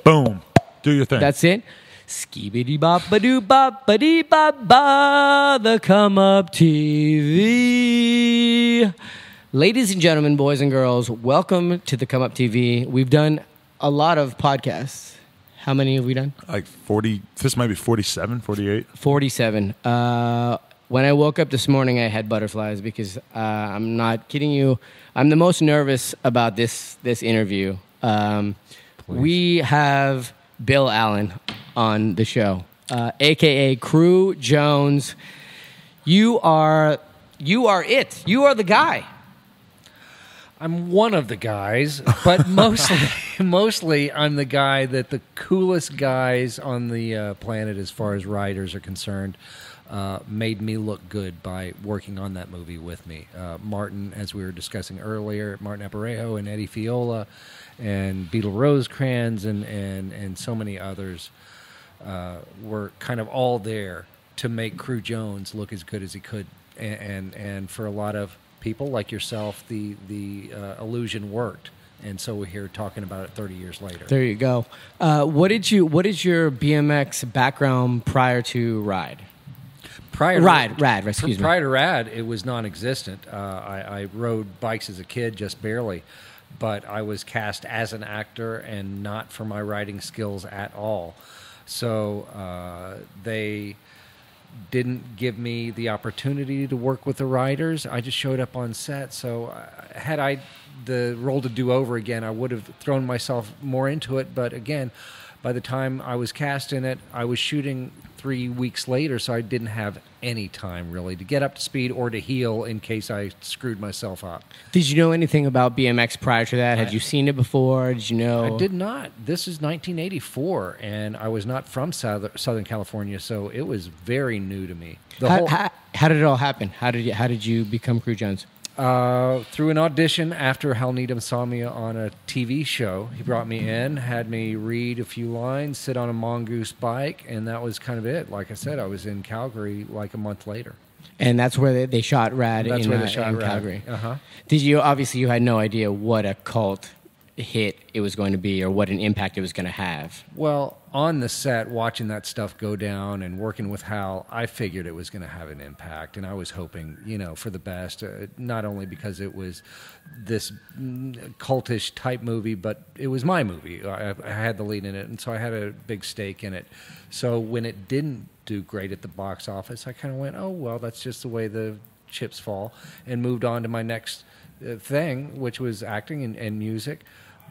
Boom. Do your thing. That's it. Skibidi bop ba doo bop ba dee bop ba. The Come Up TV. Ladies and gentlemen, boys and girls, welcome to the Come Up TV. We've done a lot of podcasts. How many have we done? Like 40. This might be 47, 48. 47. When I woke up this morning, I had butterflies because I'm not kidding you. I'm the most nervous about this interview. We have Bill Allen on the show, a.k.a. Crew Jones. You are it. You are the guy. I'm one of the guys, but mostly I'm the guy that the coolest guys on the planet as far as riders are concerned made me look good by working on that movie with me. Martin, as we were discussing earlier, Martin Apparejo and Eddie Fiola and Beetle Rosecrans and so many others were kind of all there to make Crew Jones look as good as he could. And for a lot of people like yourself, the illusion worked. And so we're here talking about it 30 years later. There you go. What is your BMX background prior to Ride? Ride, excuse me. Prior to Rad, it was non-existent. I rode bikes as a kid, just barely. But I was cast as an actor and not for my riding skills at all. So they didn't give me the opportunity to work with the riders. I just showed up on set. So had I the role to do over again, I would have thrown myself more into it. But again, by the time I was cast in it, I was shooting 3 weeks later, so I didn't have any time really to get up to speed or to heal in case I screwed myself up. Did you know anything about BMX prior to that? Had you seen it before? Did you know? I did not. This is 1984, and I was not from Southern California, so it was very new to me. How did it all happen? How did you become Crew Jones? Through an audition after Hal Needham saw me on a TV show. He brought me in, had me read a few lines, sit on a mongoose bike, and that was kind of it. Like I said, I was in Calgary like a month later. And that's where they shot Rad in Calgary. Uh-huh. Did you, obviously you had no idea what a cult hit it was going to be or what an impact it was going to have? Well, on the set, watching that stuff go down and working with Hal, I figured it was going to have an impact, and I was hoping, for the best, not only because it was this cultish type movie, but it was my movie. I had the lead in it, and so I had a big stake in it. So when it didn't do great at the box office, I kind of went, oh, well, that's just the way the chips fall, and moved on to my next thing, which was acting and music.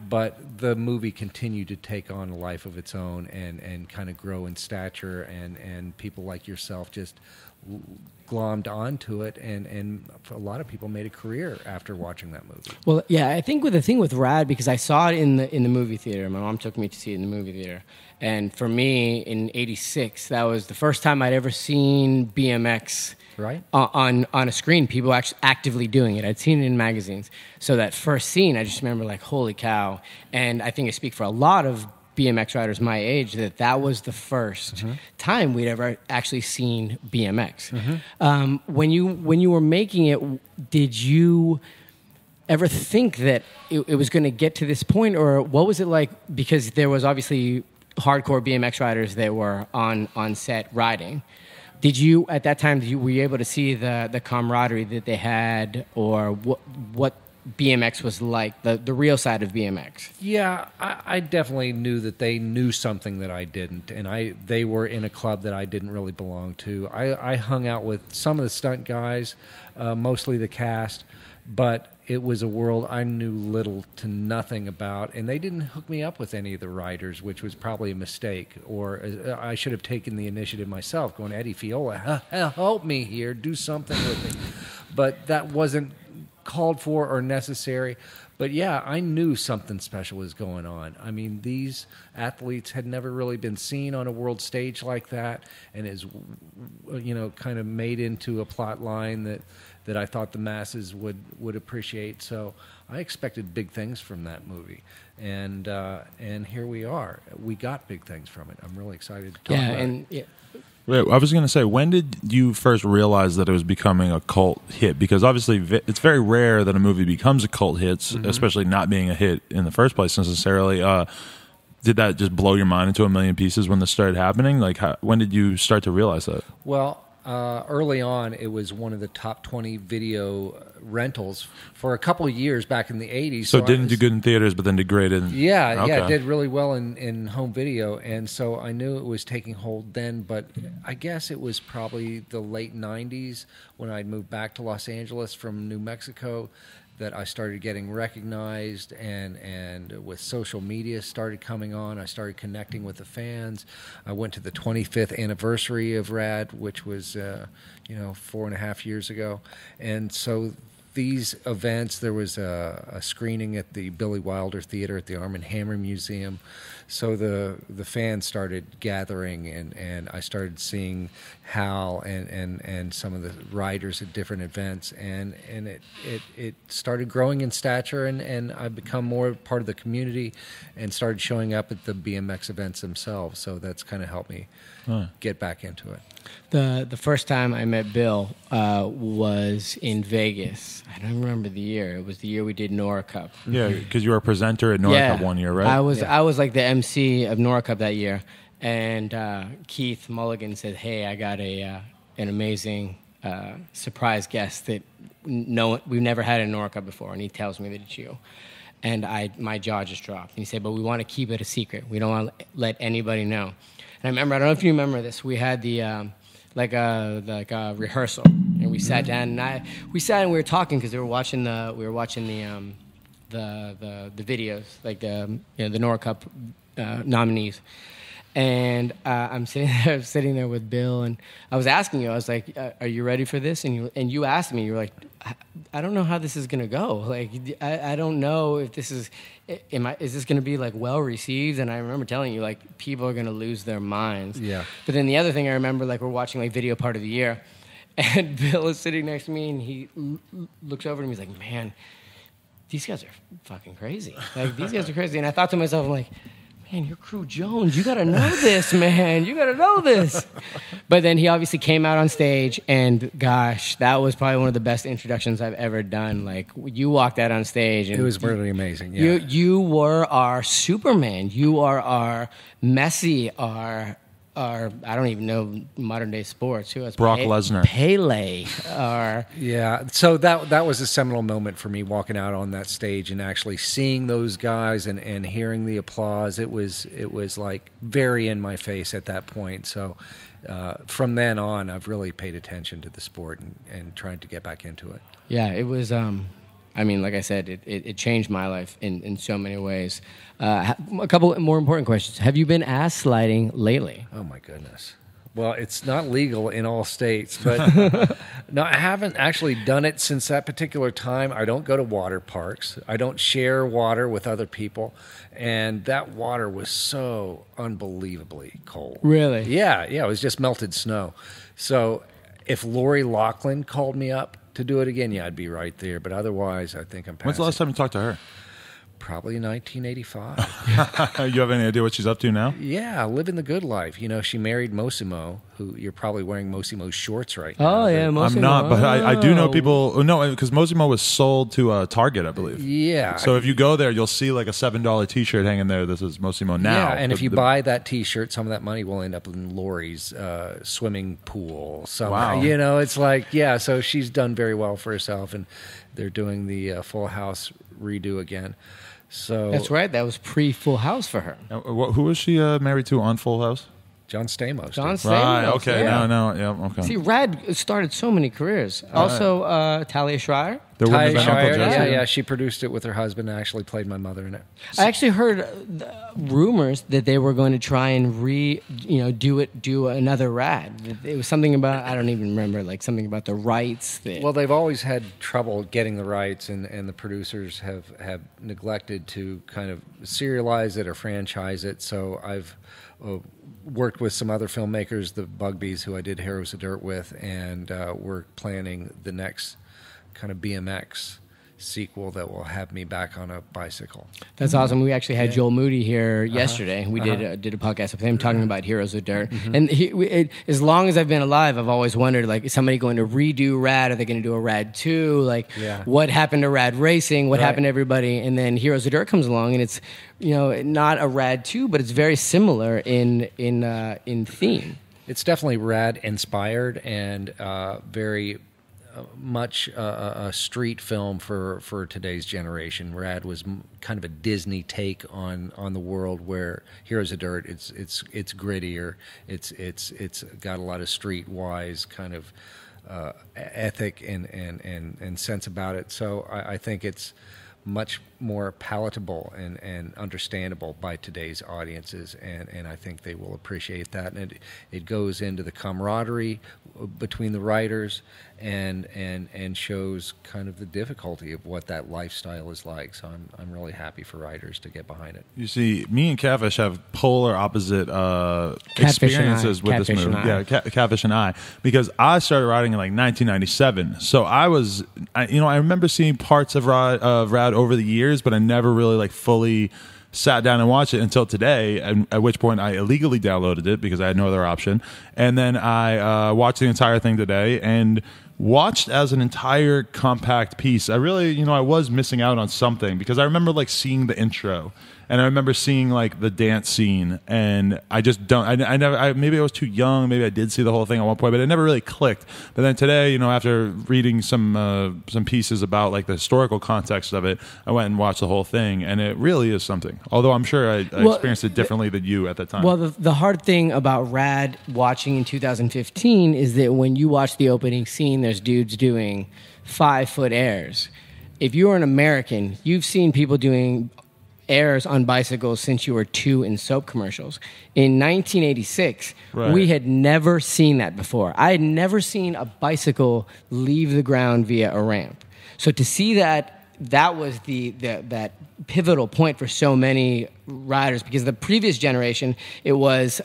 But the movie continued to take on a life of its own and kind of grow in stature, and people like yourself just glommed onto it, and a lot of people made a career after watching that movie. Well, yeah, I think with the thing with Rad, because I saw it in the movie theater. My mom took me to see it in the movie theater. And for me, in '86, that was the first time I'd ever seen BMX right on a screen. People actually actively doing it. I'd seen it in magazines. So that first scene, I just remember like, holy cow. And I think I speak for a lot of BMX riders my age that was the first time we'd ever actually seen BMX. When you were making it, did you ever think that it was going to get to this point, or what was it like? Because there was obviously hardcore BMX riders that were on set riding. Did you, at that time, were you able to see the camaraderie that they had, or what BMX was like, the real side of BMX? Yeah, I definitely knew that they knew something that I didn't, and they were in a club that I didn't really belong to. I hung out with some of the stunt guys, mostly the cast, but it was a world I knew little to nothing about, and they didn't hook me up with any of the riders, which was probably a mistake, or I should have taken the initiative myself, going, Eddie Fiola, help me here, do something with me. But that wasn't called for or necessary. But yeah, I knew something special was going on. I mean, these athletes had never really been seen on a world stage like that, and is, kind of made into a plot line that I thought the masses would appreciate. So I expected big things from that movie, and here we are. We got big things from it. I'm really excited to talk about it. Yeah. Wait, I was going to say, when did you first realize that it was becoming a cult hit? Because obviously it's very rare that a movie becomes a cult hit, especially not being a hit in the first place necessarily. did that just blow your mind into a million pieces when this started happening? Like, when did you start to realize that? Well, early on, it was one of the top 20 video rentals for a couple of years back in the 80s. So it didn't do good in theaters, but then did great in... Yeah, okay. it did really well in home video, and so I knew it was taking hold then, but I guess it was probably the late 90s when I'd moved back to Los Angeles from New Mexico that I started getting recognized, and with social media started coming on, I started connecting with the fans. I went to the 25th anniversary of RAD, which was 4.5 years ago, and so these events, there was a screening at the Billy Wilder Theater at the Arm & Hammer Museum. So the fans started gathering, and I started seeing Hal and some of the riders at different events, and it started growing in stature, and I've become more part of the community and started showing up at the BMX events themselves. So that's kind of helped me get back into it. The first time I met Bill was in Vegas. I don't remember the year. It was the year we did Nora Cup. Yeah, because you were a presenter at Nora Cup one year, right? I was like the MC of Nora Cup that year, and Keith Mulligan said, "Hey, I got an amazing surprise guest that we've never had in Nora Cup before," and he tells me that it's you. And my jaw just dropped. And he said, "But we want to keep it a secret. We don't want to let anybody know." And I remember, I don't know if you remember this, we had the rehearsal, and we sat down, and we were talking because we were watching the videos, like the Nora Cup nominees. And I'm sitting there with Bill, and I was asking you, I was like, "Are you ready for this?" And you asked me, you were like, "I don't know how this is gonna go. Like, I don't know if this is this gonna be like well received?" And I remember telling you, like, people are gonna lose their minds. Yeah. But then the other thing I remember, like, we're watching like video part of the year, and Bill is sitting next to me, and he looks over to me, he's like, "Man, these guys are fucking crazy. Like, these guys are crazy." And I thought to myself, I'm like, "Man, you're Crew Jones. You got to know this, man. You got to know this." But then he obviously came out on stage, and gosh, that was probably one of the best introductions I've ever done. Like, you walked out on stage, and it was really amazing. Yeah. You were our Superman. You are our Messi, our I don't even know modern day sports. Who else? Brock Lesnar, Pele. Yeah. So that was a seminal moment for me, walking out on that stage and actually seeing those guys and hearing the applause. It was like very in my face at that point. So from then on, I've really paid attention to the sport and tried to get back into it. Yeah, it was. I mean, like I said, it changed my life in so many ways. A couple more important questions. Have you been ass sliding lately? Oh, my goodness. Well, it's not legal in all states, but no, I haven't actually done it since that particular time. I don't go to water parks. I don't share water with other people. And that water was so unbelievably cold. Really? Yeah, it was just melted snow. So if Lori Laughlin called me up to do it again, yeah, I'd be right there. But otherwise, I think I'm passing. When's the last time you talked to her? Probably 1985. You have any idea what she's up to now? Yeah, living the good life. You know, she married Mosimo, who you're probably wearing Mosimo's shorts right now. Oh, yeah, Mosimo. I'm not, but I do know people. Oh, no, because Mosimo was sold to Target, I believe. Yeah. So if you go there, you'll see like a $7 T-shirt hanging there. This is Mosimo now. Yeah, and if you buy that T-shirt, some of that money will end up in Lori's swimming pool. Somehow. Wow. You know, it's like, yeah, so she's done very well for herself, and they're doing the Full House redo again. So That's right. That was pre-Full House for her. Who was she married to on Full House? John Stamos. John Stamos. Right. Okay. Yeah. No. Yeah. Okay. See, Rad started so many careers. Also, Talia Schreier. There wouldn't have Ty been Uncle Shire, Jesse. yeah, she produced it with her husband and actually played my mother in it. I actually heard rumors that they were going to try and do another Rad. It was something about, I don't even remember, like something about the rights. Well, they've always had trouble getting the rights, and the producers have neglected to kind of serialize it or franchise it. So I've worked with some other filmmakers, the Bugbees, who I did Heroes of Dirt with, and we're planning the next kind of BMX sequel that will have me back on a bicycle. That's awesome. We actually had Joel Moody here yesterday. We did a podcast with him talking about Heroes of Dirt. And as long as I've been alive, I've always wondered, like, is somebody going to redo Rad? Are they going to do a Rad 2? Like, what happened to Rad Racing? What happened to everybody? And then Heroes of Dirt comes along, and it's, you know, not a Rad 2, but it's very similar in theme. It's definitely Rad inspired and very much a street film for today's generation. Rad was kind of a Disney take on the world, where Heroes of Dirt, it's grittier. It's got a lot of streetwise kind of ethic and sense about it. So I think it's much more palatable and understandable by today's audiences, and I think they will appreciate that. And it goes into the camaraderie between the writers and shows kind of the difficulty of what that lifestyle is like. So I'm really happy for writers to get behind it. You see, me and Catfish have polar opposite experiences with this movie. Yeah, Catfish and I, because I started writing in like 1997. So I remember seeing parts of Rad over the years, but I never really like fully sat down and watched it until today, at which point I illegally downloaded it because I had no other option. And then I watched the entire thing today and watched as an entire compact piece. I really, I was missing out on something, because I remember like seeing the intro, and I remember seeing like the dance scene, and I just don't, maybe I was too young, maybe I did see the whole thing at one point, but it never really clicked. But then today, after reading some pieces about like the historical context of it, I went and watched the whole thing, and it really is something. Although I'm sure I experienced it differently than you at that time. Well, the hard thing about Rad watching in 2015 is that when you watch the opening scene, there's dudes doing 5-foot airs. If you're an American, you've seen people doing airs on bicycles since you were 2 in soap commercials. In 1986, we had never seen that before. I had never seen a bicycle leave the ground via a ramp. So to see that was that pivotal point for so many riders, because the previous generation, it was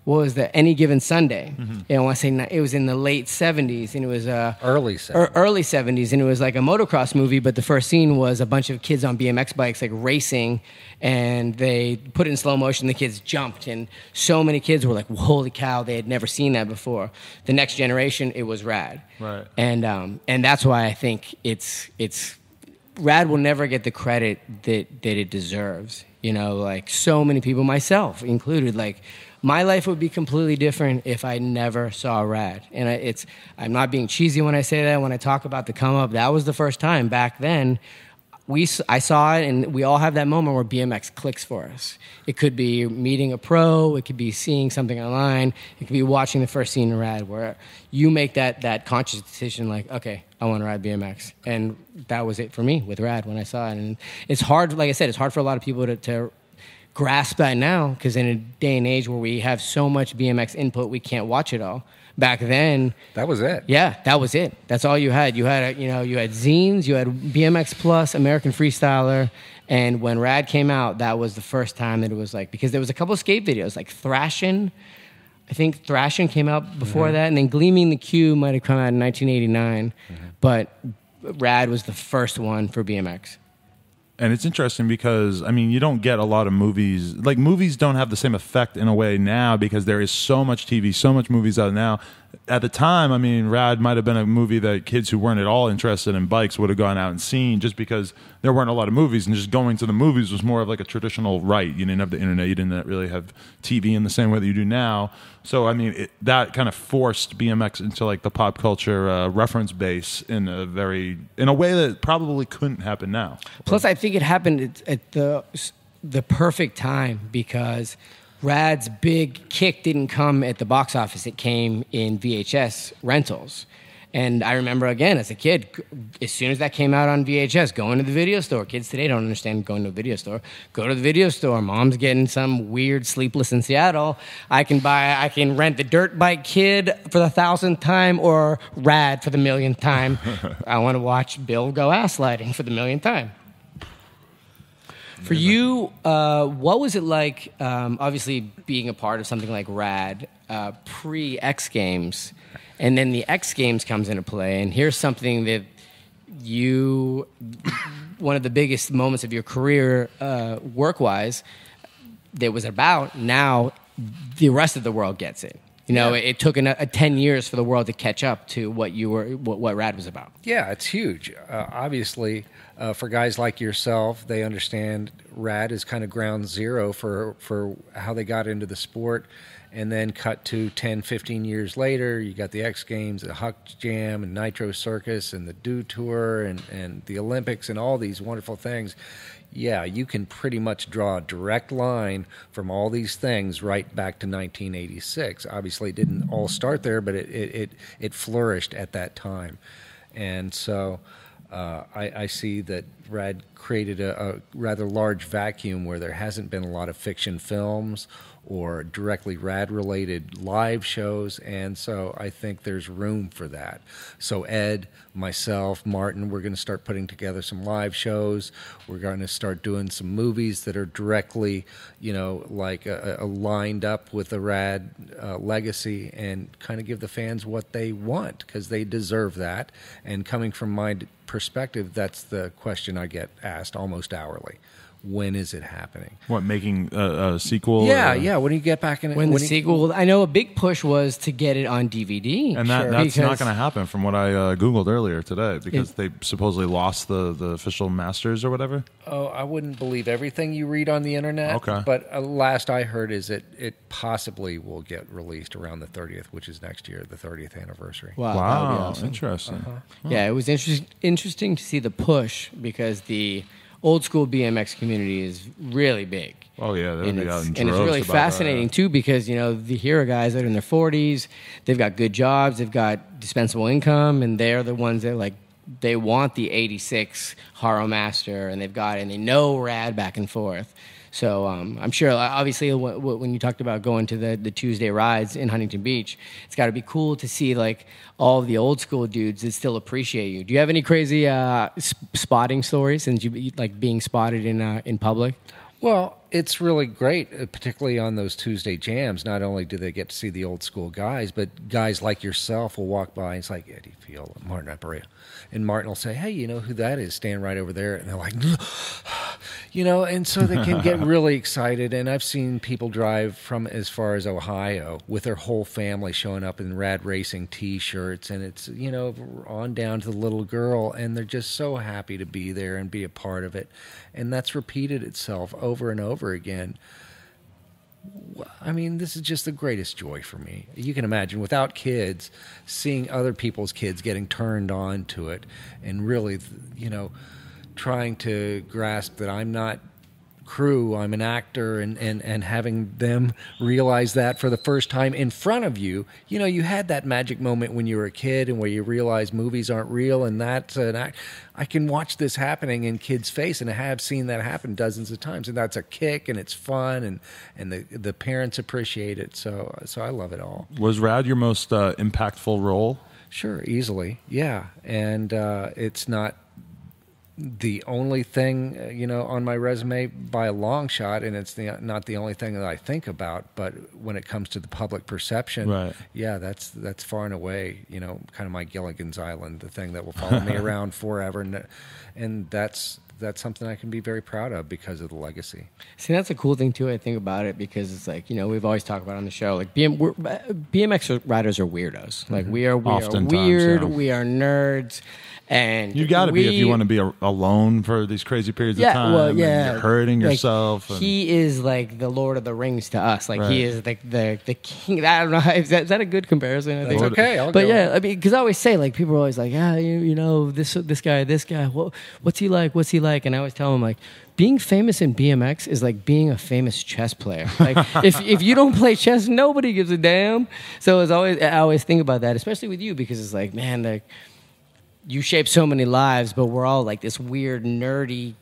what was the Any Given Sunday? I want to say it was in the late 70s, and it was early 70s, and it was like a motocross movie. But the first scene was a bunch of kids on BMX bikes, like racing, and they put it in slow motion. The kids jumped, and so many kids were like, "Holy cow!" They had never seen that before. The next generation, it was Rad, right? And that's why I think it's Rad will never get the credit that it deserves. Like so many people, myself included, like. My life would be completely different if I never saw Rad. And I'm not being cheesy when I say that. When I talk about the come up, that was the first time. Back then, I saw it, and we all have that moment where BMX clicks for us. It could be meeting a pro. It could be seeing something online. It could be watching the first scene in Rad, where you make that conscious decision, like, okay, I want to ride BMX. And that was it for me with Rad when I saw it. And it's hard, like I said, it's hard for a lot of people to grasp that now, because in a day and age where we have so much BMX input, we can't watch it all. Back then, that was it. Yeah, that was it. That's all you had. You had you had zines, you had BMX Plus, American Freestyler, and when Rad came out, that was the first time that it was like, because there was a couple of skate videos like Thrashin'. I think Thrashin' came out before that, and then Gleaming the Q might have come out in 1989, but Rad was the first one for BMX. And it's interesting because, you don't get a lot of movies. Like, movies don't have the same effect in a way now, because there is so much TV, so much movies out now. At the time, Rad might have been a movie that kids who weren't at all interested in bikes would have gone out and seen, just because there weren't a lot of movies, and just going to the movies was more of like a traditional rite. You didn't have the internet. You didn't really have TV in the same way that you do now. So, that kind of forced BMX into like the pop culture reference base in a way that probably couldn't happen now. Plus, I think it happened at the perfect time, because Rad's big kick didn't come at the box office. It came in VHS rentals. And I remember, again, as a kid, as soon as that came out on VHS, going to the video store. Kids today don't understand going to a video store. Go to the video store. Mom's getting some weird Sleepless in Seattle. I can rent the Dirt Bike Kid for the 1,000th time, or Rad for the 1,000,000th time. I want to watch Bill go ass sliding for the 1,000,000th time. For you, what was it like, obviously being a part of something like Rad, pre-X Games, and then the X Games comes into play, and here's something that one of the biggest moments of your career, work-wise, that was about, now the rest of the world gets it. You know, it took 10 years for the world to catch up to what Rad was about. Yeah, it's huge. Obviously, for guys like yourself, they understand Rad is kind of ground zero for how they got into the sport. And then cut to 10, 15 years later, you got the X Games, the Huck Jam, and Nitro Circus, and the Do Tour, and the Olympics, and all these wonderful things. Yeah, you can pretty much draw a direct line from all these things right back to 1986. Obviously, it didn't all start there, but it flourished at that time. And so I see that Rad created a rather large vacuum where there hasn't been a lot of fiction films or directly Rad-related live shows, and so I think there's room for that. So Ed, myself, Martin, we're going to start putting together some live shows. We're going to start doing some movies that are directly, like lined up with the Rad legacy, and kind of give the fans what they want, because they deserve that. And coming from my perspective, that's the question I get asked almost hourly. When is it happening? What, making a sequel? Yeah. When do you get back in it? When the sequel, I know a big push was to get it on DVD. And that's not going to happen from what I Googled earlier today, because they supposedly lost the official masters or whatever. Oh, I wouldn't believe everything you read on the internet. Okay. But last I heard is that it possibly will get released around the 30th, which is next year, the 30th anniversary. Wow, that would be awesome. Interesting. Uh-huh. Yeah, it was interesting to see the push, because the old school BMX community is really big. Oh yeah, and it's really fascinating too, because the hero guys that are in their 40s, they've got good jobs, they've got dispensable income, and they're the ones that they want the '86 Haro Master, and they know Rad back and forth. So I'm sure, obviously, when you talked about going to the Tuesday rides in Huntington Beach, it's got to be cool to see all of the old school dudes that still appreciate you. Do you have any crazy spotting stories, since you being spotted in public? Well, it's really great, particularly on those Tuesday jams. Not only do they get to see the old school guys, but guys like yourself will walk by and it's like, Eddie Field, Martin Apparea. And Martin will say, hey, you know who that is? Stand right over there. And they're like, and so they can get really excited. And I've seen people drive from as far as Ohio with their whole family showing up in Rad Racing T-shirts. And it's, on down to the little girl. And they're just so happy to be there and be a part of it. And that's repeated itself over and over again. I mean, this is just the greatest joy for me. You can imagine, without kids, seeing other people's kids getting turned on to it and really, trying to grasp that I'm not crew, I'm an actor, and having them realize that for the first time in front of you. You had that magic moment when you were a kid and where you realize movies aren't real, and that's an act. I can watch this happening in kids' face, and I have seen that happen dozens of times, and that's a kick, and it's fun, and the parents appreciate it, so I love it all. Was Rad your most impactful role? Sure, easily, yeah, and it's not the only thing, on my resume by a long shot, and it's not the only thing that I think about, but when it comes to the public perception, right. Yeah, that's far and away, kind of my Gilligan's Island, the thing that will follow me around forever, and that's something I can be very proud of because of the legacy. See, that's a cool thing too, I think, about it, because it's we've always talked about on the show, BMX riders are weirdos. We are weird, we are nerds. And you got to be if you want to be alone for these crazy periods of time. Well, yeah, and you're hurting yourself. He is the Lord of the Rings to us. Right. He is the king. I don't know. Is that a good comparison? I think it's okay. But yeah, I mean, because I always say people are always like, this guy. What's he like? What's he like? And I always tell him being famous in BMX is like being a famous chess player. If you don't play chess, nobody gives a damn. So I always think about that, especially with you, because it's man, you shape so many lives, but we're all this weird, nerdy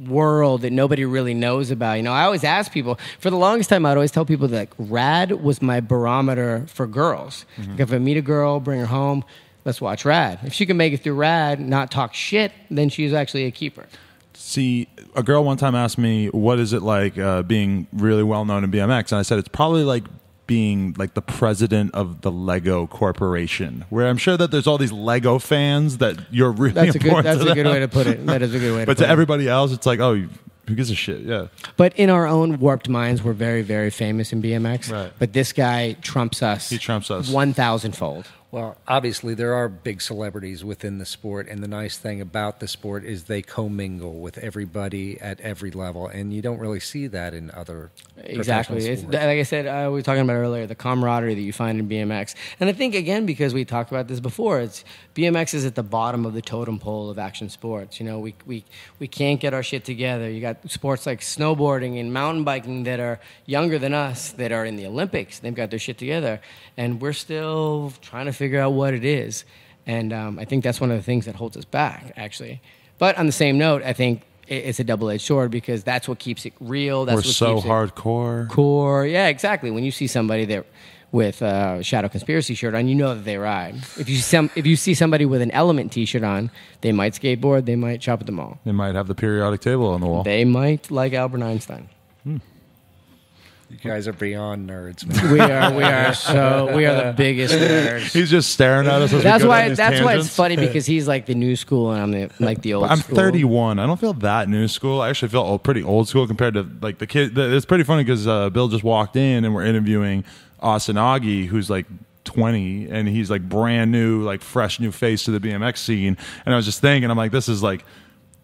world that nobody really knows about. I always ask people, for the longest time, I'd always tell people that Rad was my barometer for girls. Mm-hmm. If I meet a girl, bring her home, let's watch Rad. If she can make it through Rad, not talk shit, then she's actually a keeper. See, a girl one time asked me, what is it like being really well known in BMX? And I said, it's probably like being like the president of the Lego Corporation, where I'm sure that there's all these Lego fans that you're really That's important a good way to put it. That is a good way to put it. But to everybody else, it's like, oh, who gives a shit? Yeah. But in our own warped minds, we're very, very famous in BMX. Right. But this guy trumps us. He trumps us 1,000-fold. Well, obviously, there are big celebrities within the sport, and the nice thing about the sport is they commingle with everybody at every level, and you don't really see that in other Exactly. It's, sports. like I said, we were talking about earlier, the camaraderie that you find in BMX. And I think, again, because we talked about this before, it's BMX is at the bottom of the totem pole of action sports. You know, we can't get our shit together. You got sports like snowboarding and mountain biking that are younger than us, that are in the Olympics. They've got their shit together. And we're still trying to figure out what it is. And I think that's one of the things that holds us back, actually. But on the same note, I think it's a double-edged sword because that's what keeps it real. That's We're what so keeps hardcore. Core. Yeah, exactly. When you see somebody that with a Shadow Conspiracy shirt on, you know that they ride. If you see somebody with an Element T-shirt on, they might skateboard, they might shop at the mall. They might have the periodic table on the wall. They might like Albert Einstein. You guys are beyond nerds, man. We are the biggest nerds. He's just staring at us. That's why it's funny because he's like the new school and I'm like the old I'm school. 31. I don't feel that new school. I actually feel pretty old school compared to like the kid. It's pretty funny because Bill just walked in and we're interviewing Austin Augie, who's like 20, and he's like brand new, like fresh new face to the BMX scene. And I was just thinking, I'm like, this is like,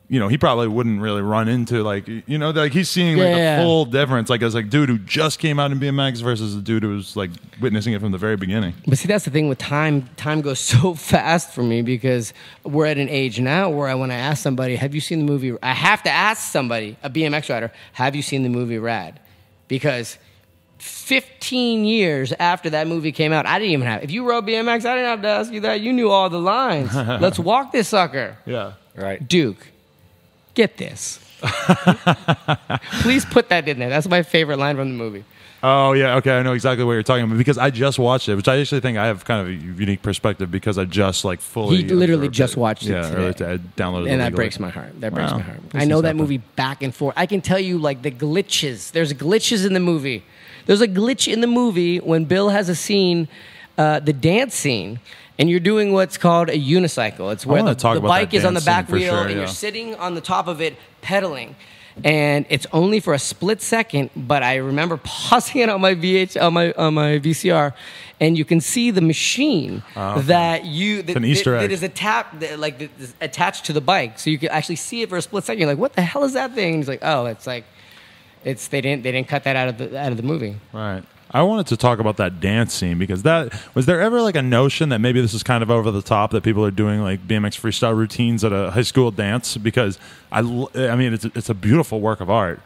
you know, he probably wouldn't really run into like, you know, like he's seeing like the full difference, like as like dude who just came out in BMX versus a dude who's like witnessing it from the very beginning. But see, that's the thing with time. Time goes so fast for me because we're at an age now where when I ask somebody, have you seen the movie? I have to ask somebody, a BMX rider, have you seen the movie Rad? Because 15 years after that movie came out, I didn't even have. If you rode BMX, I didn't have to ask you that. You knew all the lines. Let's walk this sucker. Yeah. Right. Duke, get this. Please put that in there. That's my favorite line from the movie. Oh, yeah. Okay. I know exactly what you're talking about because I just watched it, which I actually think I have kind of a unique perspective because I just like fully. He literally just watched it. Yeah. Today. I downloaded it. And that breaks my heart. That breaks my heart. This I know is that something. movie back and forth. I can tell you like the glitches. There's glitches in the movie. There's a glitch in the movie when Bill has a scene, the dance scene, and you're doing what's called a unicycle. It's where the bike is on the back wheel and you're sitting on the top of it pedaling. And it's only for a split second, but I remember pausing it on my VCR, and you can see the machine that an Easter egg. that is attached to the bike, so you can actually see it for a split second. You're like, "What the hell is that thing?" And he's like, "Oh, they didn't cut that out of the movie." Right. I wanted to talk about that dance scene because was there ever like a notion that maybe this is kind of over the top that people are doing like BMX freestyle routines at a high school dance? Because I mean it's a beautiful work of art,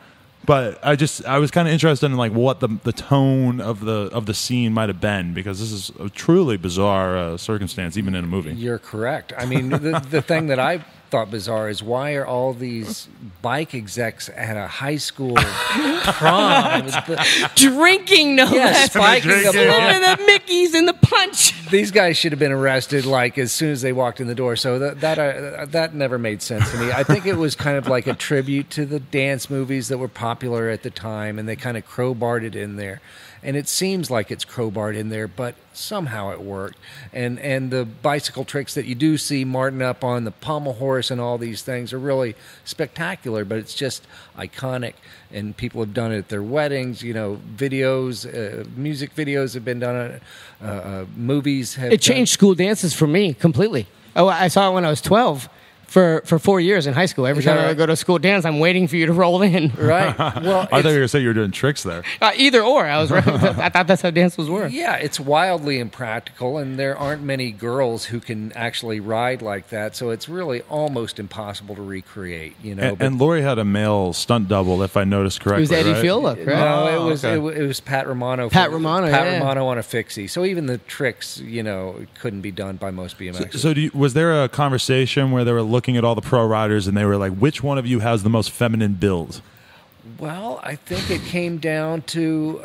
but I was kind of interested in like what the tone of the scene might have been because this is a truly bizarre circumstance even in a movie. You're correct. I mean the thing that I thought bizarre is why are all these bike execs at a high school prom drinking spiking the Mickeys and the punch. These guys should have been arrested like as soon as they walked in the door. So that never made sense to me. I think it was kind of like a tribute to the dance movies that were popular at the time, and they kind of crowbarred it in there. And it seems like it's crowbarred in there, but somehow it worked. And the bicycle tricks that you do see Martin up on, the pommel horse and all these things are really spectacular, but it's just iconic. And people have done it at their weddings, you know, videos, music videos have been done, movies have It changed school dances for me completely. Oh, I saw it when I was 12. For 4 years in high school. Every time I go to a school dance, I'm waiting for you to roll in. Right. Well, I thought you were going to say you were doing tricks there. Either or. I thought that's how dances were. Yeah, it's wildly impractical, and there aren't many girls who can actually ride like that, so it's really almost impossible to recreate. You know. And Lori had a male stunt double, if I noticed correctly. It was Eddie right? Fiola, correct? No, it was Pat Romano. Pat Romano on a fixie. So even the tricks, you know, couldn't be done by most BMXers. So was there a conversation where they were looking at all the pro riders and they were like, which one of you has the most feminine build? Well, I think it came down to,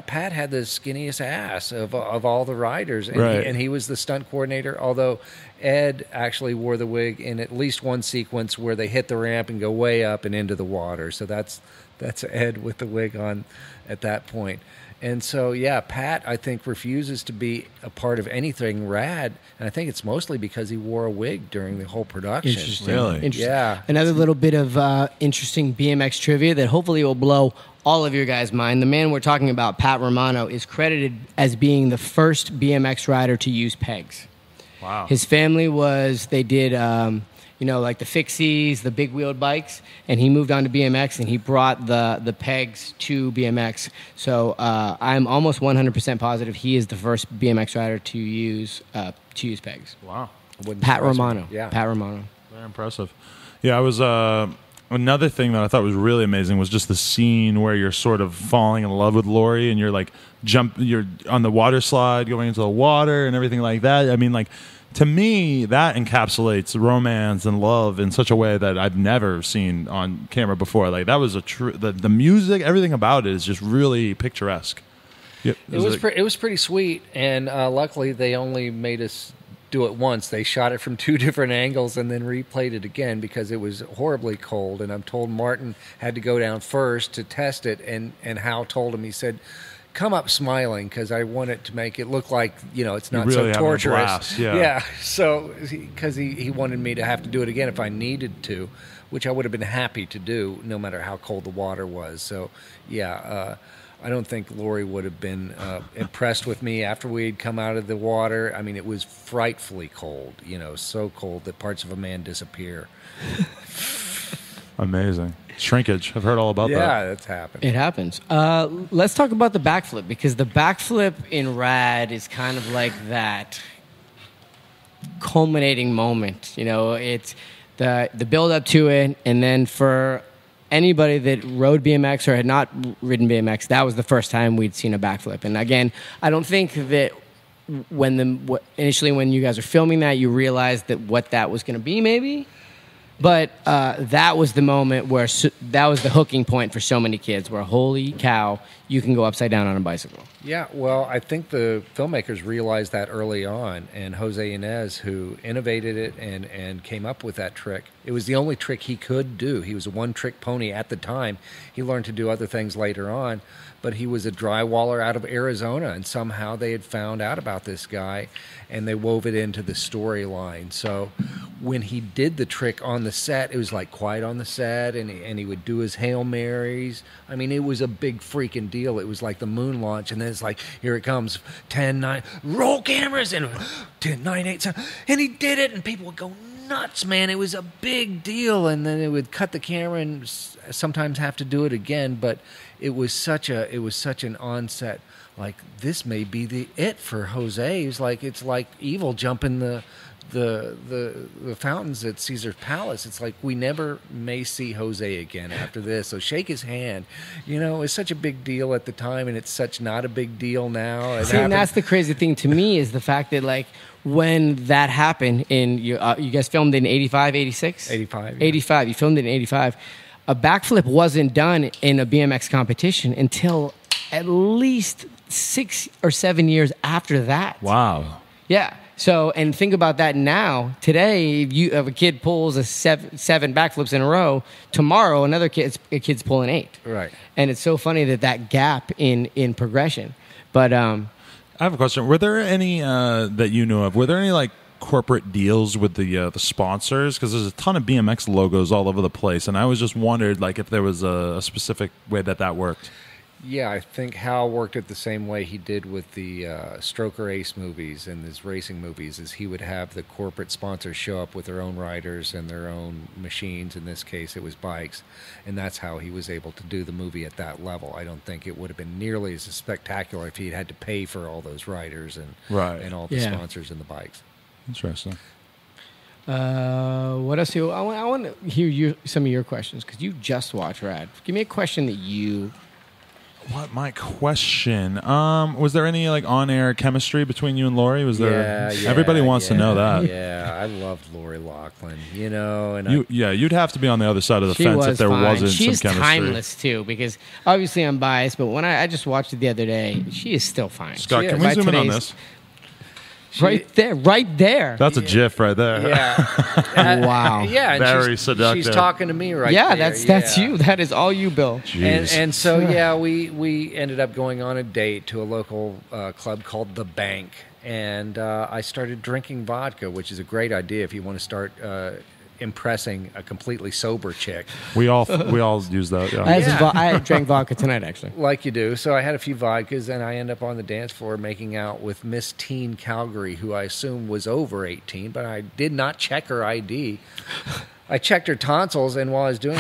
Pat had the skinniest ass of all the riders, and, right. He was the stunt coordinator, although Ed actually wore the wig in at least one sequence where they hit the ramp and go way up and into the water. So that's That's Ed with the wig on at that point. And so, yeah, Pat, I think, refuses to be a part of anything rad. And I think it's mostly because he wore a wig during the whole production. Interesting. Really? Interesting. Yeah. Another little bit of interesting BMX trivia that hopefully will blow all of your guys' mind. The man we're talking about, Pat Romano, is credited as being the first BMX rider to use pegs. Wow. His family they did, like the fixies, the big wheeled bikes, and he moved on to BMX, and he brought the pegs to BMX. So I'm almost 100% positive he is the first BMX rider to use pegs. Wow. Pat Romano. Yeah. Pat Romano. Very impressive. Yeah, I was... another thing that I thought was really amazing was just the scene where you're sort of falling in love with Lori, and you're like you're on the water slide going into the water and everything like that. I mean, like, to me, that encapsulates romance and love in such a way that I've never seen on camera before. Like, that was the music, everything about it is just really picturesque. Yep. It was pretty sweet, and luckily they only made us do it once. They shot it from 2 different angles and then replayed it again because it was horribly cold. And I'm told Martin had to go down first to test it, and Hal told him, he said, come up smiling because I want it to make it look like, it's not really so torturous. Blast, yeah. So because he wanted me to have to do it again if I needed to, which I would have been happy to do no matter how cold the water was. So I don't think Lori would have been impressed with me after we had come out of the water. I mean, it was frightfully cold, so cold that parts of a man disappear. Amazing. Shrinkage. I've heard all about that. Yeah, that's happened. It happens. Let's talk about the backflip, because the backflip in Rad is kind of like that culminating moment. It's the build up to it, and then for anybody that rode BMX or had not ridden BMX, that was the first time we'd seen a backflip. And again, I don't think that initially when you guys are filming that, you realized that what that was going to be, maybe. But that was the moment where that was the hooking point for so many kids, where holy cow, you can go upside down on a bicycle. Yeah, well, I think the filmmakers realized that early on, and Jose Inez, who innovated it and came up with that trick, it was the only trick he could do. He was a one-trick pony at the time. He learned to do other things later on, but he was a drywaller out of Arizona, and somehow they had found out about this guy, and they wove it into the storyline. So when he did the trick on the set, it was like quiet on the set, and he would do his Hail Marys. I mean, it was a big freaking deal. It was like the moon launch, and then it's like, here it comes, 10, 9, roll cameras, and 10, 9, 8, 7, and he did it, and people would go nuts, man. It was a big deal, and then it would cut the camera and sometimes have to do it again, but it was such an onset, like, this may be it for Jose. It's like evil jumping the fountains at Caesar's Palace. It's like we never may see Jose again after this. So shake his hand. It's such a big deal at the time, and it's such not a big deal now. And that's the crazy thing to me, is the fact that, like, when that happened you guys filmed in 85, 86? 85. Yeah. 85. You filmed it in 85. A backflip wasn't done in a BMX competition until at least 6 or 7 years after that. Wow. Yeah. So, and think about that now. Today, if a kid pulls seven backflips in a row, tomorrow a kid's pulling 8. Right. And it's so funny that gap in progression. But I have a question. Were there any that you knew of? Were there any like corporate deals with the sponsors? Because there's a ton of BMX logos all over the place, and I was just wondered like if there was a specific way that worked. Yeah, I think Hal worked it the same way he did with the Stroker Ace movies and his racing movies, is he would have the corporate sponsors show up with their own riders and their own machines. In this case, it was bikes, and that's how he was able to do the movie at that level. I don't think it would have been nearly as spectacular if he had to pay for all those riders and all the sponsors and the bikes. Interesting. What else? I want to hear some of your questions, because you just watched Rad. Give me a question that you... What my question? Was there any like on-air chemistry between you and Lori? Was there? Yeah. Everybody wants to know that. Yeah, I loved Lori Laughlin. And you'd have to be on the other side of the fence if there wasn't She's some chemistry. timeless too, because obviously I'm biased, but when I just watched it the other day, she is still fine. Scott, can we zoom in on this? Right there. That's a GIF right there. Yeah. Wow. Yeah. Very seductive. She's talking to me right yeah, there. that's you. That is all you, Bill. And so, yeah, we ended up going on a date to a local club called The Bank. And I started drinking vodka, which is a great idea if you want to start impressing a completely sober chick. We all use that. Yeah. I drank vodka tonight, actually. Like you do. So I had a few vodkas, and I end up on the dance floor making out with Miss Teen Calgary, who I assume was over 18, but I did not check her ID. I checked her tonsils, and while I was doing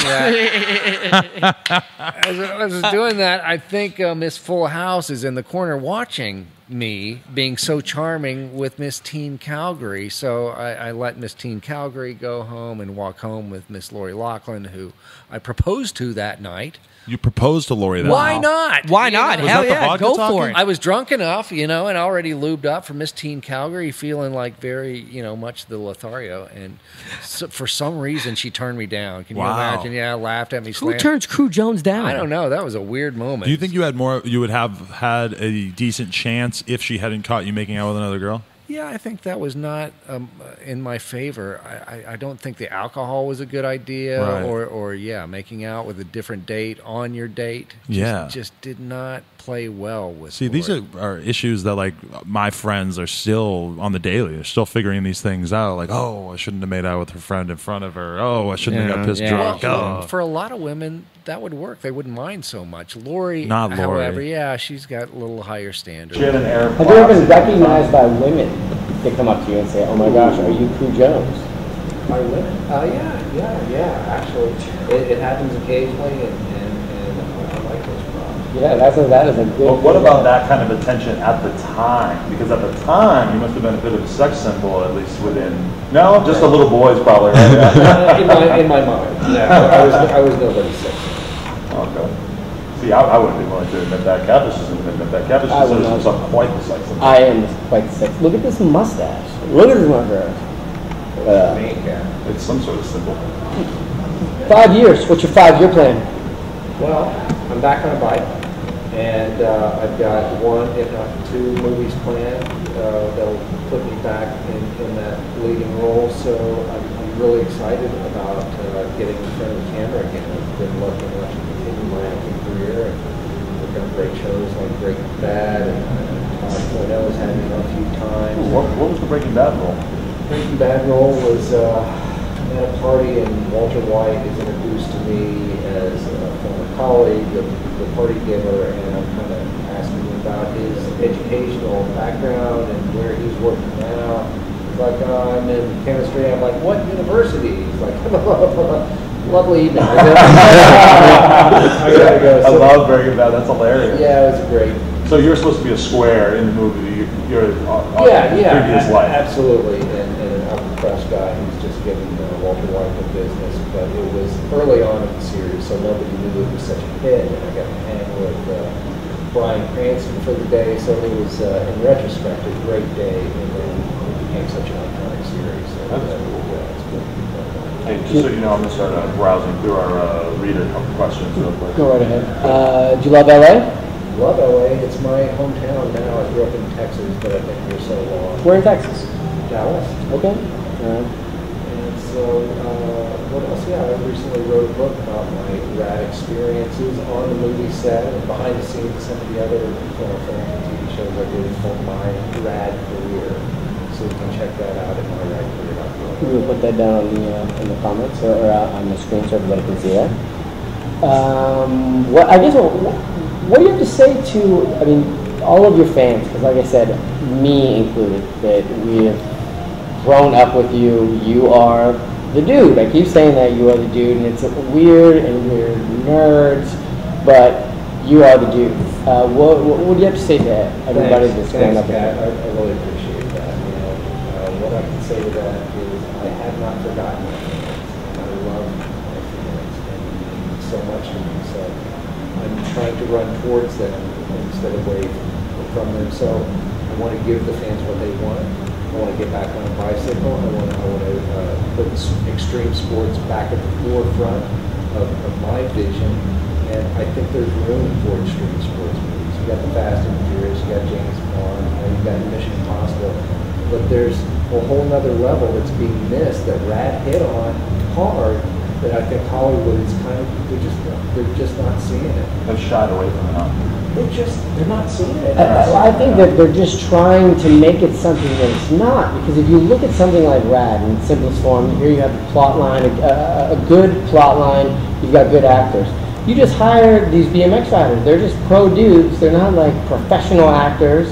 that, I think Miss Full House is in the corner watching me being so charming with Miss Teen Calgary. So I let Miss Teen Calgary go home and walk home with Miss Lori Laughlin, who I proposed to that night. You proposed to Lori that Why night. not? Why not? Was Hell that the yeah, vodka go talking? for it. I was drunk enough, and already lubed up for Miss Teen Calgary, feeling like very, much the Lothario. And so, for some reason, she turned me down. Can you imagine? Yeah, laughed at me. Who turns Crew Jones down? I don't know. That was a weird moment. Do you think you would have had a decent chance if she hadn't caught you making out with another girl? Yeah, I think that was not in my favor. I don't think the alcohol was a good idea, Right. or making out with a different date on your date. Just did not play well with. See, these are issues that like my friends are still on the daily. They're still figuring these things out. Like, oh, I shouldn't have made out with her friend in front of her. Oh, I shouldn't have got pissed drunk. Well, for a lot of women, that would work. They wouldn't mind so much. Lori, Not Lori. however, she's got a little higher standard. She had an air. Have you ever been recognized by women? They come up to you and say, "Oh my gosh, are you Crew Jones?" By women? Yeah. Actually, it happens occasionally, and I like those problems. Yeah, that is a good. But what about that kind of attention at the time? Because at the time, you must have been a bit of a sex symbol, at least within. No, just the little boys, probably. Right? in my mind, yeah. I was nobody's sex symbol. Okay. See, I wouldn't be willing to admit that. Capish doesn't admit that. Capish considers himself quite the sex symbol. I am quite the sex. Look at this mustache. Look at this mustache. It's some sort of symbol. 5 years. What's your 5-year plan? Well, I'm back on a bike, and I've got one, if not two, movies planned that'll put me back in that leading role. So I'm really excited about getting in front of the camera again. I've been lucky enough to continue my acting career, and we've done great shows like Breaking Bad, and Todd has had me on a few times. What was the Breaking Bad role? Breaking Bad role was at a party, and Walter White is introduced to me as a former colleague, the party giver, and I'm kind of asking him about his educational background and where he's working now. He's like, I'm in chemistry. I'm like, what university? He's like, lovely evening. I gotta go. I love Breaking Bad. That's hilarious. Yeah, it was great. So you're supposed to be a square in the movie. You're previous life. Absolutely, and an upper-crust guy who's just giving Walter White the business. But it was early on in the series, so nobody knew it was such a hit, and I got to hang with Bryan Cranston for the day. So it was, in retrospect, a great day, and then it became such an iconic series. So That's cool. Hey, just so you know, I'm going to start browsing through our reader questions real quick. Go right ahead. Do you love LA? Love LA. It's my hometown now. I grew up in Texas, but I've been here so long. Where in Texas? Dallas. Okay. And so, what else? Yeah, I recently wrote a book about my rad experiences on the movie set and behind the scenes of some of the other film and TV shows I did for my rad career. So you can check that out at myradcareer.com. We'll put that down in the comments or on the screen so everybody can see that. What do you have to say to, all of your fans? Because like I said, me included, that we have grown up with you. You are the dude. I keep saying that you are the dude, and it's weird, and we're nerds, but you are the dude. What do you have to say to everybody that's grown up with you? I really appreciate that. What I can say to that is I have not forgotten my fans. I love my fans, and they mean so much to me. So I'm trying to run towards them instead of away from them. So I want to give the fans what they want. I want to get back on a bicycle. I want to put extreme sports back at the forefront of my vision. And I think there's room for extreme sports movies. You got the Fast and Furious, you got James Bond, you got Mission Impossible. but there's a whole nother level that's being missed that Rad hit on hard, that I think Hollywood is kind of, they're just not seeing it. They've shied away from it now. They're not seeing it. I think that they're just trying to make it something that it's not, because if you look at something like Rad in its simplest form, here you have a plot line, a good plot line, you've got good actors. You just hire these BMX riders. They're just pro dudes. They're not like professional actors,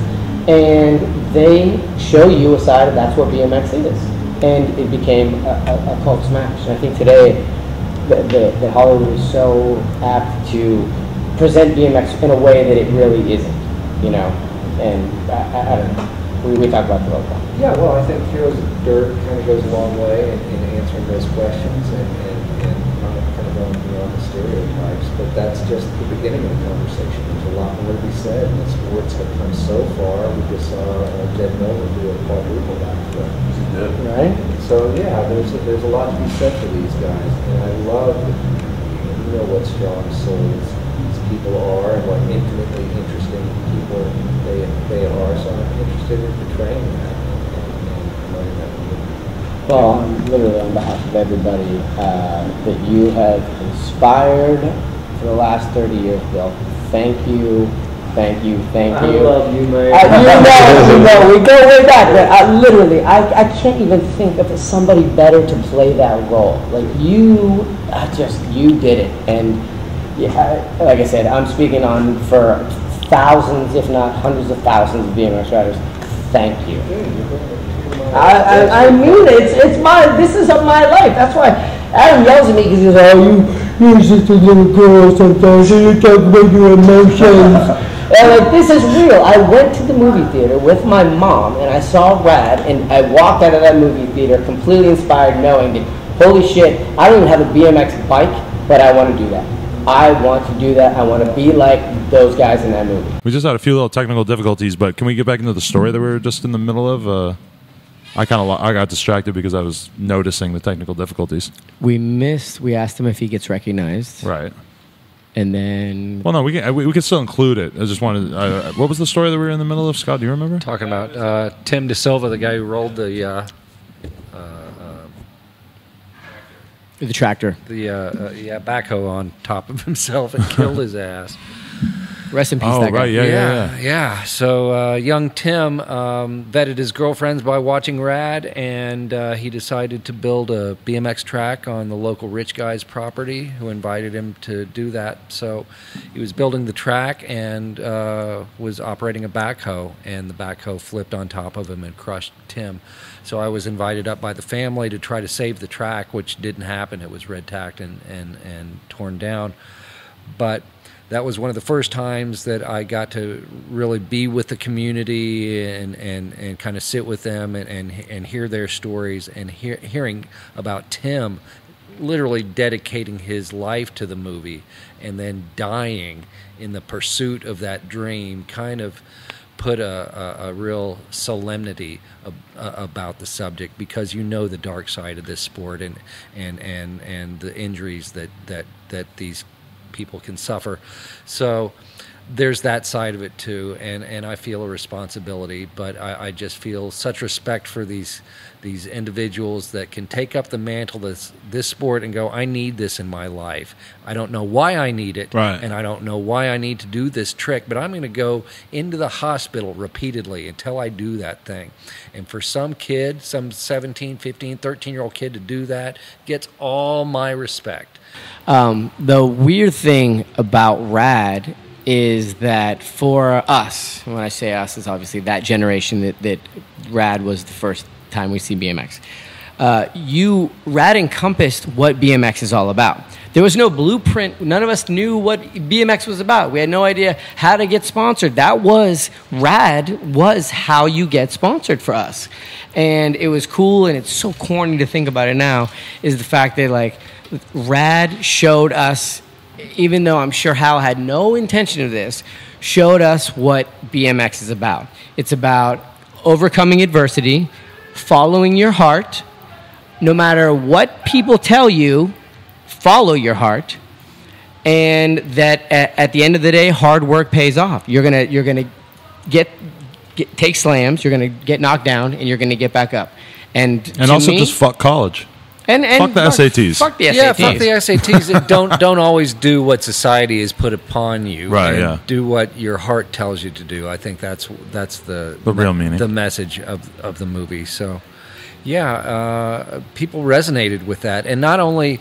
and they show you a side of that's what BMX is. And it became a cult smash. And I think today that Hollywood is so apt to present BMX in a way that it really isn't, you know. And I don't know. We talk about that all the time. Yeah, well, I think Heroes of Dirt kind of goes a long way in answering those questions and not kind of going beyond the stereotypes. But that's just the beginning of the conversation. There's a lot more to be said, and the sports have come so far. We just saw Jed Miller do a quadruple backflip. Right? So yeah, there's a lot to be said for these guys, and I love, you know, what strong souls these people are and what intimately interesting people they are. So I'm interested in portraying that and promoting that. Well, literally on behalf of everybody that you have inspired for the last 30 years, Bill, thank you. Thank you. I love you, man. You know, we go way back. But literally, I can't even think of somebody better to play that role. Like you did it. And yeah, like I said, I'm speaking on for thousands, if not hundreds of thousands of BMX riders. Thank you. I mean it. It's my. This is my life. That's why Adam yells at me because he's like, "Oh, you're just a little girl sometimes. You talk about your emotions." And like, this is real. I went to the movie theater with my mom, and I saw Rad, and I walked out of that movie theater completely inspired, knowing that, holy shit, I don't even have a BMX bike, but I want to do that. I want to do that. I want to be like those guys in that movie. We just had a few little technical difficulties, but can we get back into the story that we were just in the middle of? I got distracted because I was noticing the technical difficulties. We asked him if he gets recognized. Right. And then... Well, no, we can still include it. I just wanted... what was the story that we were in the middle of, Scott? Do you remember? Talking about Tim DeSilva, the guy who rolled the tractor. The backhoe on top of himself and killed his ass. Rest in peace, that guy. Right, Yeah. So young Tim vetted his girlfriends by watching Rad, and he decided to build a BMX track on the local rich guy's property who invited him to do that. So he was building the track and was operating a backhoe, and the backhoe flipped on top of him and crushed Tim. So I was invited up by the family to try to save the track, which didn't happen. It was red-tacked and torn down. But that was one of the first times that I got to really be with the community and kind of sit with them and hear their stories, and hearing about Tim literally dedicating his life to the movie and then dying in the pursuit of that dream kind of put a real solemnity about the subject, because you know the dark side of this sport and the injuries that these people can suffer. So there's that side of it too, and I feel a responsibility, but I just feel such respect for these individuals that can take up the mantle of this sport and go, I need this in my life. I don't know why I need it, right, and I don't know why I need to do this trick, but I'm going to go into the hospital repeatedly until I do that thing. And for some kid, some 17, 15, 13-year-old kid to do that gets all my respect. The weird thing about Rad is that for us, when I say us, is obviously that generation that Rad was the first time we see BMX. Rad encompassed what BMX is all about. There was no blueprint. None of us knew what BMX was about. We had no idea how to get sponsored. Rad was how you get sponsored for us. And it was cool, and it's so corny to think about it now, is the fact that, like, Rad showed us, even though I'm sure Hal had no intention of this, showed us what BMX is about. It's about overcoming adversity, following your heart. No matter what people tell you, follow your heart, and that at the end of the day, hard work pays off. You're gonna get take slams, you're going to get knocked down, and you're going to get back up. And also just fuck college. And fuck the SATs. Fuck the SATs. Yeah, fuck the SATs. don't always do what society has put upon you. Right. And do what your heart tells you to do. I think that's the real meaning, the message of the movie. So, yeah, people resonated with that, and not only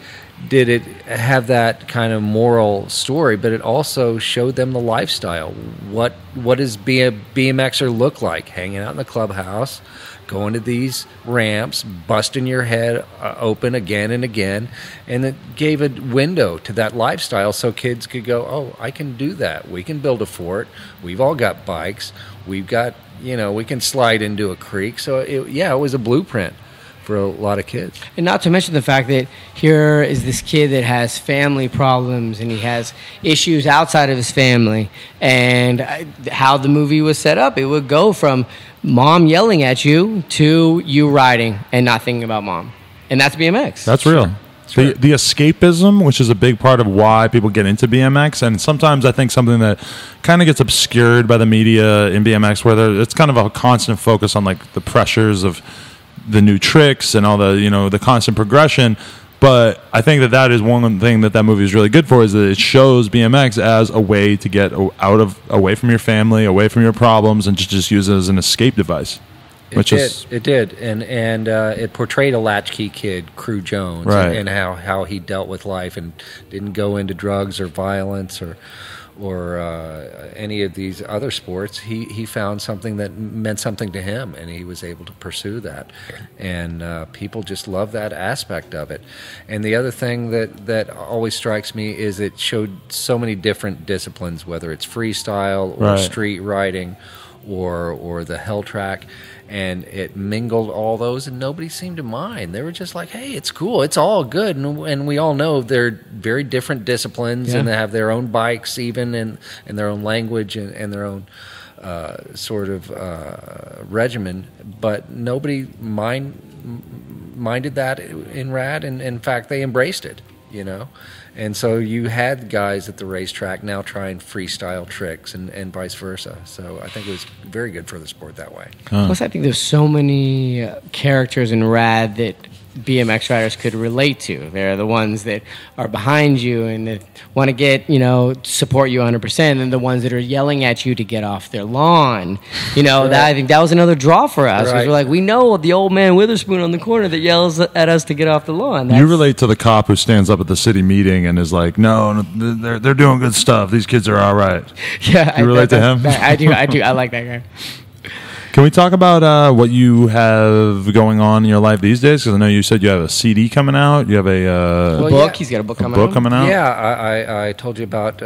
did it have that kind of moral story, but it also showed them the lifestyle. What does be a BMXer look like? Hanging out in the clubhouse, going to these ramps, busting your head open again and again, and it gave a window to that lifestyle so kids could go, oh, I can do that. We can build a fort. We've all got bikes. We've got, we can slide into a creek. So, it was a blueprint for a lot of kids. And not to mention the fact that here is this kid that has family problems and he has issues outside of his family. And how the movie was set up, it would go from mom yelling at you to you riding and not thinking about mom. And that's BMX. That's real. Sure. The escapism, which is a big part of why people get into BMX, and sometimes I think something that kind of gets obscured by the media in BMX, where it's kind of a constant focus on like the pressures of the new tricks and all the the constant progression. But I think that is one thing that movie is really good for, is that it shows BMX as a way to get away from your family, away from your problems, and just use it as an escape device. It did, and it portrayed a latchkey kid, Crew Jones, right, and how he dealt with life and didn't go into drugs or violence or any of these other sports. He found something that meant something to him, and he was able to pursue that. And people just love that aspect of it. And the other thing that always strikes me is it showed so many different disciplines, whether it's freestyle or street riding or the hell track. And it mingled all those, and nobody seemed to mind. They were just like, hey, it's cool. It's all good. And we all know they're very different disciplines, and they have their own bikes even, and their own language and their own sort of regimen. But nobody minded that in RAD, and in fact, they embraced it, And so you had guys at the racetrack now trying freestyle tricks and vice versa. So I think it was very good for the sport that way. Plus, I think there's so many characters in RAD that BMX riders could relate to. They're the ones that are behind you and that want to get, support you 100%, and the ones that are yelling at you to get off their lawn. That I think that was another draw for us. Right. We're like, we know the old man Witherspoon on the corner that yells at us to get off the lawn. You relate to the cop who stands up at the city meeting and is like, no, they're doing good stuff. These kids are all right. Yeah, you relate to him? I do. I like that guy. Can we talk about what you have going on in your life these days? Because I know you said you have a CD coming out. You have a book. Yeah. He's got a book coming out. Yeah, I told you about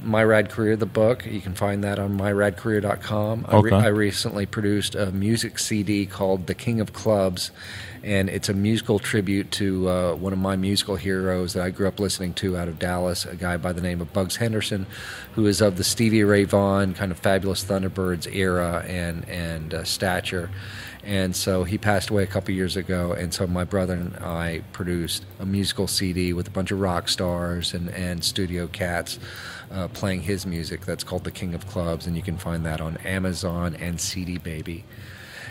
My Rad Career, the book. You can find that on myradcareer.com. Okay. I recently produced a music CD called The King of Clubs, and it's a musical tribute to one of my musical heroes that I grew up listening to out of Dallas, a guy by the name of Bugs Henderson, who is of the Stevie Ray Vaughan kind of Fabulous Thunderbirds era and stature. And so he passed away a couple years ago, and so my brother and I produced a musical CD with a bunch of rock stars and studio cats playing his music. That's called The King of Clubs, and you can find that on Amazon and CD Baby.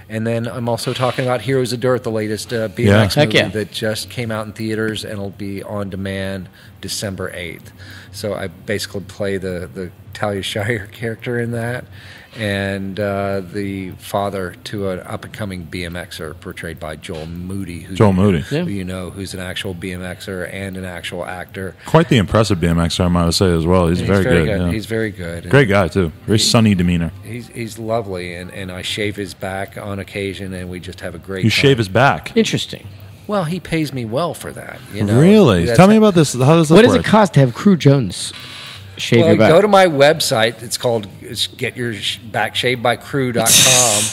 And then I'm also talking about Heroes of Dirt, the latest BMX movie that just came out in theaters and will be on demand December 8th. So I basically play the Talia Shire character in that, and the father to an up-and-coming BMXer portrayed by Joel Moody. Who you know, who's an actual BMXer and an actual actor. Quite the impressive BMXer, I might say, as well. He's very good. Yeah. He's very good. Great guy, too. Very sunny demeanor. He's lovely, and I shave his back on occasion, and we just have a great time. You shave his back? Interesting. Well, he pays me well for that. Really? Tell me about this. How does this work? What does it cost to have Crew Jones shave your back? Go to my website. It's called Get Your Back Shaved by Crew.com.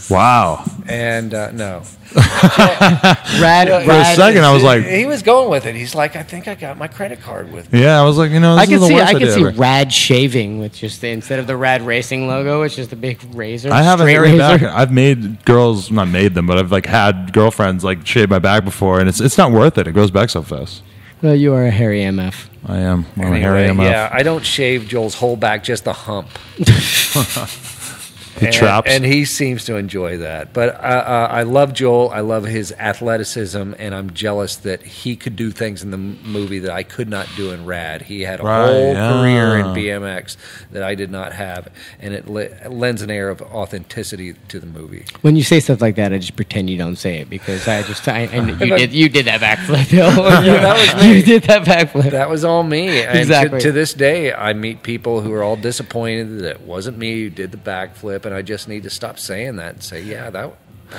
Wow. And no. Rad, for a second, I was like, he was going with it. He's like, I think I got my credit card with me. Yeah, I was like, I can see Rad shaving with just instead of the Rad Racing logo, it's just a big razor. I have a hairy back. I've made girls, not made them, but I've had girlfriends shave my back before, and it's not worth it. It goes back so fast. Well, you are a hairy MF. I am. I'm a hairy MF. Yeah, I don't shave Joel's whole back, just the hump. traps. And he seems to enjoy that. But I love Joel. I love his athleticism, and I'm jealous that he could do things in the movie that I could not do in Rad. He had a whole career in BMX that I did not have, and it lends an air of authenticity to the movie. When you say stuff like that, I just pretend you don't say it because I you did that backflip. That was me. You did that backflip. That was all me. And exactly. To this day, I meet people who are all disappointed that it wasn't me who did the backflip, and I just need to stop saying that and say, yeah, that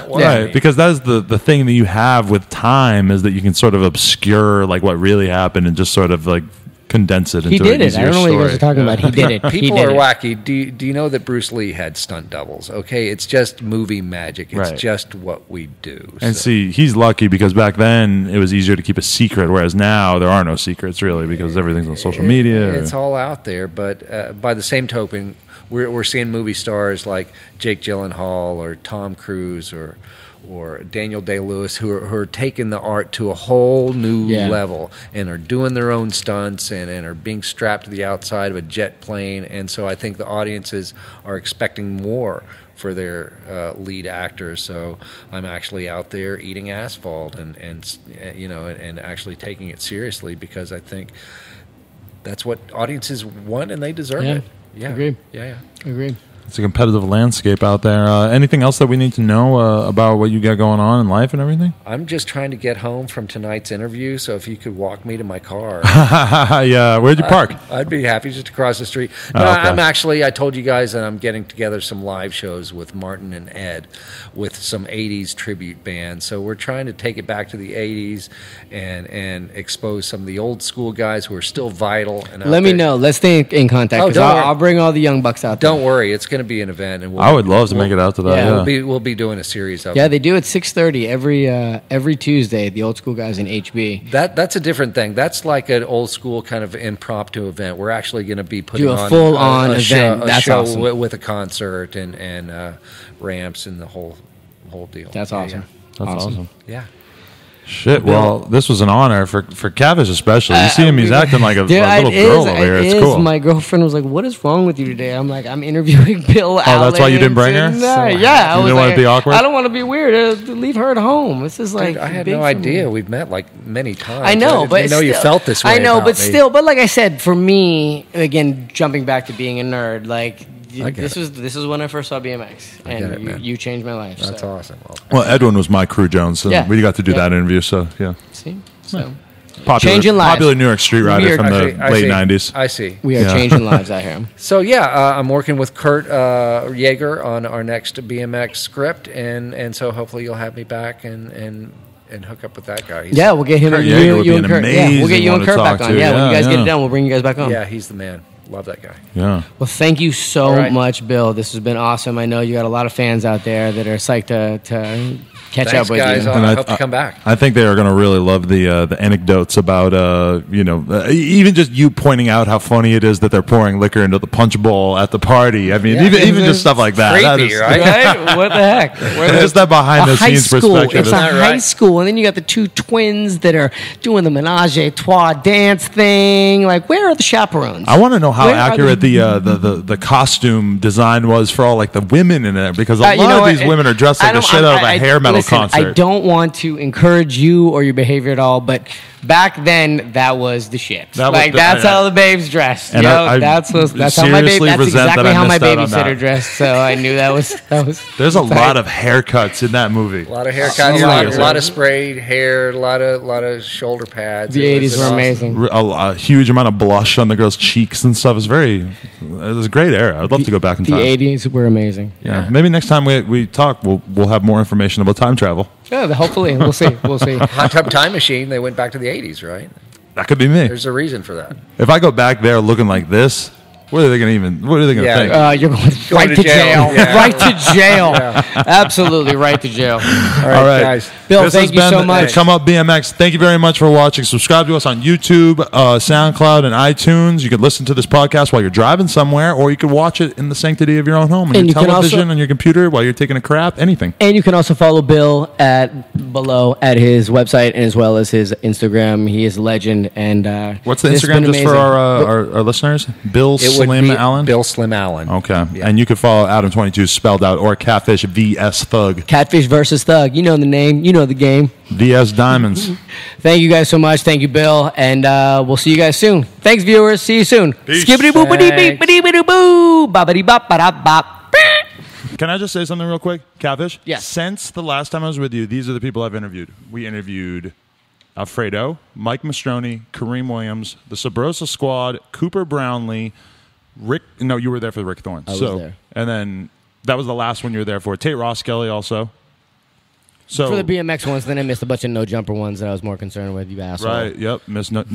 was right, me. because that's the thing that you have with time is that you can sort of obscure like what really happened and just sort of like condense it into an easier story. I don't know what you guys are talking about. He did it. People are wacky. Do you know that Bruce Lee had stunt doubles? Okay, it's just movie magic. It's just what we do. And see, he's lucky because back then it was easier to keep a secret, whereas now there are no secrets really because everything's on social media. It's all out there. But by the same token, we're seeing movie stars like Jake Gyllenhaal or Tom Cruise or Daniel Day-Lewis who are taking the art to a whole new level and are doing their own stunts and are being strapped to the outside of a jet plane. And so I think the audiences are expecting more for their lead actors. So I'm actually out there eating asphalt and actually taking it seriously because I think that's what audiences want and they deserve it. Yeah. Agreed. Yeah. Agreed. It's a competitive landscape out there. Anything else that we need to know about what you got going on in life and everything? I'm just trying to get home from tonight's interview, so if you could walk me to my car. Yeah, where'd you park? I'd be happy just across the street. No, okay. I told you guys that I'm getting together some live shows with Martin and Ed with some 80s tribute bands. So we're trying to take it back to the 80s and expose some of the old school guys who are still vital. And let me know. Let's stay in contact because I'll bring all the young bucks out there. Don't worry. It's going to be an event. And I would love to make it out to that. Yeah. We'll be doing a series of them. They do it 6:30 every Tuesday. The old school guys in HB. That's a different thing. That's like an old school kind of impromptu event. We're actually going to be putting on a full on event. That's show awesome. with a concert and ramps and the whole deal. That's awesome. That's awesome. Yeah. Shit, well, this was an honor for Cavish especially. You see him, he's acting like a little girl over here. It's cool. My girlfriend was like, what is wrong with you today? I'm like, I'm interviewing Bill Allen. Oh, that's why you didn't bring her? Yeah. You didn't want to be awkward? I don't want to be weird. Leave her at home. This is like... Dude, I had no idea. We've met like many times. I know, but I know you felt this way. I know, but still. But like I said, for me, again, jumping back to being a nerd, like... This is when I first saw BMX, and you changed my life. That's awesome. Well, Edwin was my crew, Jones, so we got to do that interview. So see, so popular New York street rider from the late '90s. I see. We are changing lives out here. So I'm working with Kurt Yeager on our next BMX script, and so hopefully you'll have me back and hook up with that guy. We'll get him. You and Kurt. We'll get you and Kurt back on. When you guys get it done, we'll bring you guys back on. Yeah, he's the man. Love that guy. Yeah. Well, thank you so much, Bill. This has been awesome. I know you got a lot of fans out there that are psyched to catch up with guys. you. I hope to come back. I think they are going to really love the anecdotes about even just you pointing out how funny it is that they're pouring liquor into the punch bowl at the party. I mean, even just stuff like that. Creepy, right? What the heck? Just that behind the scenes perspective. It's a high school, and then you got the two twins that are doing the menage a trois dance thing. Like, where are the chaperones? I want to know how accurate the costume design was for all like the women in it, because a lot of these women are dressed like the shit out of a hair metal concert. I don't want to encourage you or your behavior at all, but back then that was the shit. That's how the babes dressed. And that's how my baby. That's exactly how my babysitter dressed. So I knew that was. There's a lot of haircuts in that movie. A lot of haircuts, a lot of sprayed hair, a lot of shoulder pads. The 80s were amazing. A huge amount of blush on the girls' cheeks and stuff. It was a great era. I'd love to go back in time. The 80s were amazing. Yeah. Maybe next time we talk, we'll have more information about time travel. Yeah, hopefully. We'll see. Hot Tub Time Machine, they went back to the 80s, right? That could be me. There's a reason for that. If I go back there looking like this, what are they going to think? You're going right to jail. Yeah. Right to jail. Absolutely right to jail. All right, guys. Bill, thank you so much. Come Up BMX. Thank you very much for watching. Subscribe to us on YouTube, SoundCloud, and iTunes. You can listen to this podcast while you're driving somewhere, or you can watch it in the sanctity of your own home, on your television, on your computer, while you're taking a crap, anything. And you can also follow Bill below at his website and as well as his Instagram. He is a legend. And what's the Instagram just for our listeners? Bill Slim Allen? Bill Slim Allen. Okay. Yeah. And you can follow Adam22 spelled out or Catfish VS Thug. Catfish versus Thug. You know the name. You know the game. VS Diamonds. Thank you guys so much. Thank you, Bill. And we'll see you guys soon. Thanks, viewers. See you soon. Peace. Skibbity-boo-ba-dee-beep-ba-dee-boo-boo. Boppity-bop-ba-da-bop. Can I just say something real quick? Catfish? Yes. Since the last time I was with you, these are the people I've interviewed. We interviewed Alfredo, Mike Mastroni, Kareem Williams, the Sabrosa Squad, Cooper Brownlee, Rick. No, you were there for the Rick Thorne. I was there. And then that was the last one you were there for. Tate Ross Kelly also. So For the BMX ones, then I missed a bunch of no jumper ones that I was more concerned with. You asshole. Right. Yep. Miss Nicolette.